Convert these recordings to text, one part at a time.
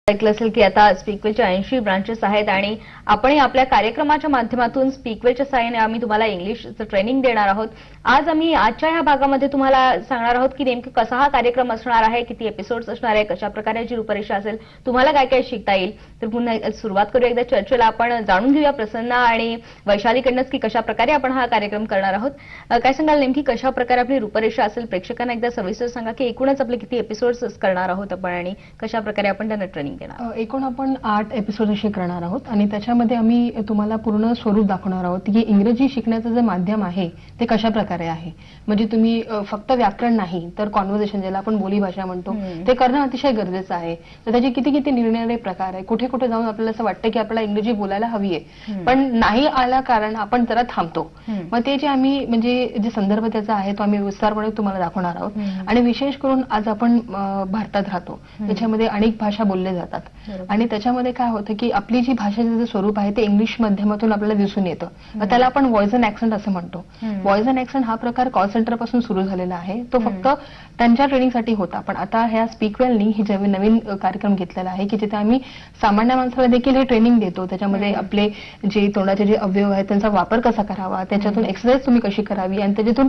ऐकलं असेल की आता स्पीकवेलच्या 80 ब्रांचेस आहेत आणि आपण आपल्या कार्यक्रमाच्या माध्यमातून स्पीकवेलच्या सहाय्याने आम्ही तुम्हाला इंग्लिशचं ट्रेनिंग देणार आहोत। आज आम्ही आजच्या या भागामध्ये तुम्हाला सांगणार आहोत की नेमकं कसा हा कार्यक्रम असणार आहे, किती एपिसोड्स असणार आहे, कशा प्रकारची रूपरेषा असेल, तुम्हाला काय काय शिकता येईल। तर पुन्हा सुरुवात करूया एकदा चर्चेला। आपण जाणून घेऊया प्रसन्ना आणि वैशालीकडनंच की कशा प्रकारे आपण हा कार्यक्रम करणार आहोत। काय सांगाल नेमकी कशा प्रकारे आपली रूपरेषा असेल, प्रेक्षकांना एकदा सविस्तर सांगा की एकूणच आपले किती एपिसोड्स करणार आहोत आपण आणि कशा प्रकारे आपण त्यांना ट्रेनिंग एकूण आपण 8 एपिसोड असे करणार आहोत आणि त्याच्यामध्ये आम्ही तुम्हाला पूर्ण स्वरूप दाखवणार आहोत की इंग्रजी शिकण्याचं जे माध्यम आहे ते कशा प्रकारे आहे। म्हणजे तुम्ही फक्त व्याकरण नाही तर कॉन्व्हर्सेशन ज्याला आपण बोलीभाषा म्हणतो ते करणं अतिशय गरजेचं आहे। तर त्याचे किती किती निरनिराळे प्रकार आहे, कुठे कुठे जाऊन आपल्याला असं वाटतं की आपल्याला इंग्रजी बोलायला हवी आहे पण नाही आला कारण आपण जरा थांबतो। मग ते जे आम्ही म्हणजे जे संदर्भ त्याचा आहे तो आम्ही विस्तारपणे तुम्हाला दाखवणार आहोत। आणि विशेष करून आज आपण भारतात राहतो, त्याच्यामध्ये अनेक भाषा बोलल्या जातात आणि त्याच्यामध्ये काय होतं की आपली जी भाषेचं जे स्वरूप आहे ते इंग्लिश माध्यमातून आपल्याला दिसून येतं। त्याला आपण व्हॉइस अँड ऍक्सेंट असं म्हणतो। व्हॉइस अँड ऍक्सेंट हा प्रकार कॉल सेंटर पासून सुरू झालेला आहे, तो फक्त त्यांच्या ट्रेनिंगसाठी होता। पण आता ह्या स्पीकवेलनी ही जे नवीन कार्यक्रम घेतलेला आहे की जिथे आम्ही सामान्य माणसाला देखील हे ट्रेनिंग देतो। त्याच्यामध्ये आपले जे तोंडाचे जे अवयव आहेत त्यांचा वापर कसा करावा, त्याच्यातून एक्सरसाइज तुम्ही कशी करावी आणि त्याच्यातून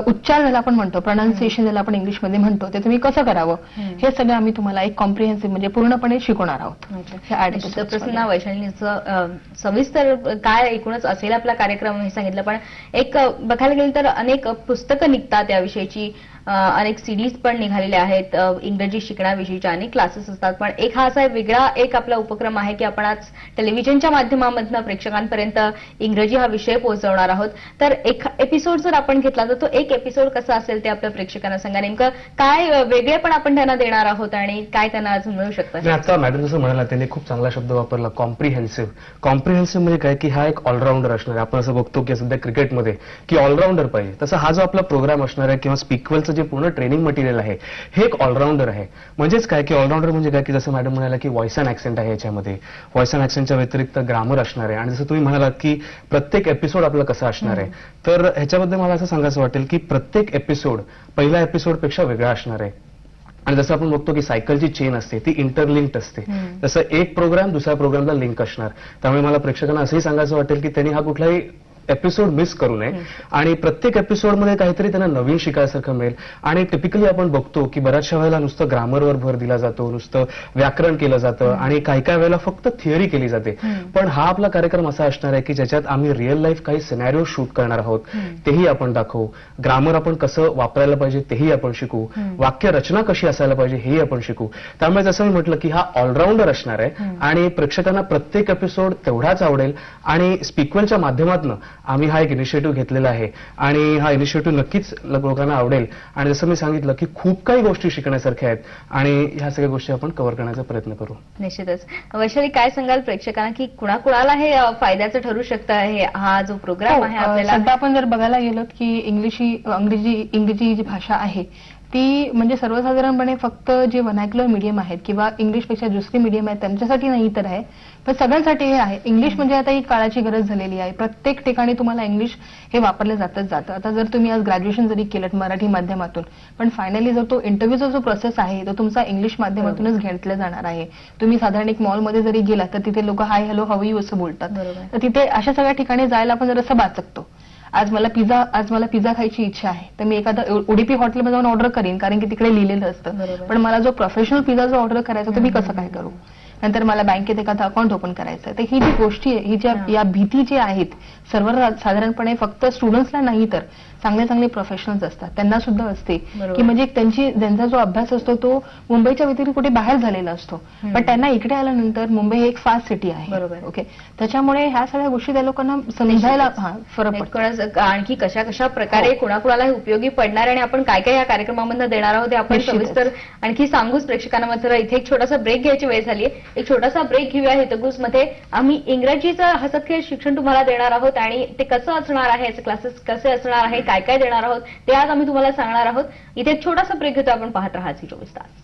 उच्चार ज्याला आपण म्हणतो, प्रोनाउन्सिएशन ज्याला आपण इंग्लिशमध्ये म्हणतो, ते तुम्ही कसं करावं हे सगळं आम्ही तुम्हाला एक कॉम्प्रिहेन्सिव्ह म्हणजे पूर्णपणे शिकवणार आहोत। प्रसन्ना, वैशालीचं सविस्तर काय एकूणच असेल आपला कार्यक्रम हे सांगितलं, पण एक बघायला गेलं तर अनेक पुस्तकं निघतात याविषयीची, अनेक सीडीज पण निघालेल्या आहेत इंग्रजी शिकण्याविषयीच्या, अनेक क्लासेस असतात। पण एक हा असा वेगळा एक आपला उपक्रम आहे की आपण आज टेलिव्हिजनच्या माध्यमामधून प्रेक्षकांपर्यंत इंग्रजी हा विषय पोहोचवणार आहोत। तर एक एपिसोड जर आपण घेतला तर तो एक एपिसोड कसा असेल ते आपल्या प्रेक्षकांना सांगा, नेमकं काय वेगळे पण आपण त्यांना देणार आहोत आणि काय त्यांना अजून मिळू शकतं। आता मॅडम जसं म्हणाला त्यांनी खूप चांगला शब्द वापरला, कॉम्प्रिहेन्सिव्ह। कॉम्प्रिहेन्सिव्ह म्हणजे काय की हा एक ऑलराऊंडर असणार आहे। आपण असं बघतो की सध्या क्रिकेटमध्ये की ऑलराऊंडर पाहिजे, तसं हा जो आपला प्रोग्राम असणार आहे किंवा स्पीकवेलचं जे पूर्ण ट्रेनिंग मटेरियल आहे हे एक ऑलराऊंडर आहे। म्हणजेच काय की ऑलराऊंडर म्हणजे काय की जसं मॅडम म्हणाला की व्हॉइस अँड ऍक्सेंट आहे, याच्यामध्ये व्हॉइस अँड ऍक्सेंटच्या व्यतिरिक्त ग्रामर असणार आहे। आणि जसं तुम्ही म्हणालात की प्रत्येक एपिसोड आपला कसा असणार आहे, तर ह्याच्याबद्दल मला असं सांगायचं वाटेल की प्रत्येक एपिसोड पहिल्या एपिसोडपेक्षा वेगळा असणार आहे। आणि जसं आपण बघतो की सायकलची चेन असते ती इंटरलिंक्ड असते, तसं एक प्रोग्राम दुसऱ्या प्रोग्रामला लिंक असणार। त्यामुळे मला प्रेक्षकांना असंही सांगायचं वाटेल की त्यांनी हा कुठलाही एपिसोड मिस करू नये आणि प्रत्येक एपिसोडमध्ये काहीतरी त्यांना नवीन शिकायसारखं मिळेल। आणि टिपिकली आपण बघतो की बऱ्याचशा वेळेला नुसतं ग्रामरवर भर दिला जातो, नुसतं व्याकरण केलं जातं आणि काही काही वेळेला फक्त थिअरी केली जाते। पण हा आपला कार्यक्रम असा असणार आहे की ज्याच्यात आम्ही रिअल लाईफ काही सिनॅरिओ शूट करणार आहोत, तेही आपण दाखवू। ग्रामर आपण कसं वापरायला पाहिजे तेही आपण शिकू, वाक्य रचना कशी असायला पाहिजे हेही आपण शिकू। त्यामुळे जसं मी म्हटलं की हा ऑलराऊंडर असणार आहे आणि प्रेक्षकांना प्रत्येक एपिसोड तेवढाच आवडेल। आणि स्पीकवेलच्या माध्यमातून आम्ही हा एक इनिशिएटिव्ह घेतलेला आहे आणि हा इनिशिएटिव्ह नक्कीच लोकांना आवडेल। आणि जसं मी सांगितलं की खूप काही गोष्टी शिकण्यासारख्या आहेत आणि ह्या सगळ्या गोष्टी आपण कव्हर करण्याचा प्रयत्न करू। निश्चितच। वैशाली, काय सांगाल प्रेक्षकांना की कुणाकुणाला हे फायद्याचं ठरू शकतं हा जो प्रोग्राम आहे आपल्याला? सध्या आपण जर बघायला गेलो की इंग्रजी जी भाषा आहे ती म्हणजे सर्वसाधारणपणे फक्त जे व्हर्नाक्युलर मीडियम आहेत किंवा इंग्लिशपेक्षा दुसरी मीडियम आहेत त्यांच्यासाठी नाही तर आहे, पण सगळ्यांसाठी हे आहे। इंग्लिश म्हणजे आता ही काळाची गरज झालेली आहे, प्रत्येक ठिकाणी तुम्हाला इंग्लिश हे वापरलं जातच जातं। आता जर तुम्ही आज ग्रॅज्युएशन जरी केलं मराठी माध्यमातून, पण फायनली जर तो इंटरव्ह्यूचा जो प्रोसेस आहे तो तुमचा इंग्लिश माध्यमातूनच घेतला जाणार आहे। तुम्ही साधारण एक मॉलमध्ये जरी गेलात तर तिथे लोक हाय हॅलो हाऊ यू असं बोलतात, तर तिथे अशा सगळ्या ठिकाणी जायला आपण जर असं बाचकतो। आज मला पिझ्झा खायची इच्छा आहे तर मी एखादा उडीपी हॉटेलमध्ये जाऊन ऑर्डर करीन कारण की तिकडे लिहिलेलं असतं, पण मला जो प्रोफेशनल पिझ्झा जो ऑर्डर करायचा तो मी कसं काय करू? नंतर मला बँकेत एखादं अकाउंट ओपन करायचं आहे। तर ही जी गोष्टी आहे, ही ज्या या भीती जे आहेत सर्व साधारणपणे फक्त स्टुडंट्सला नाही तर चांगले चांगले प्रोफेशनल्स असतात त्यांना सुद्धा असते की म्हणजे त्यांचा जो अभ्यास असतो तो मुंबईच्या व्यतिरिक्त कुठे बाहेर झालेला असतो, पण त्यांना इकडे आल्यानंतर मुंबई एक फास्ट सिटी आहे। ओके, त्याच्यामुळे ह्या सगळ्या गोष्टी त्या लोकांना समजायला फरक पडतो। आणखी कशा कशा प्रकारे कुणाकुणाला उपयोगी पडणार आणि आपण काय काय या कार्यक्रमामधून देणार आहोत ते आपण सविस्तर आणखी सांगूच प्रेक्षकांना। मात्र इथे एक छोटासा ब्रेक घ्यायची वेळ झाली आहे, एक छोटासा ब्रेक घेऊया। हितगुजमध्ये आम्ही इंग्रजीचं हसतखेळ शिक्षण तुम्हाला देणार आहोत आणि ते कसं असणार आहे, क्लासेस कसे असणार आहे, काय काय देणार आहोत ते आज आम्ही तुम्हाला सांगणार आहोत। इथे एक छोटासा ब्रेक घेतो, आपण पाहत राहा झी 24 तास।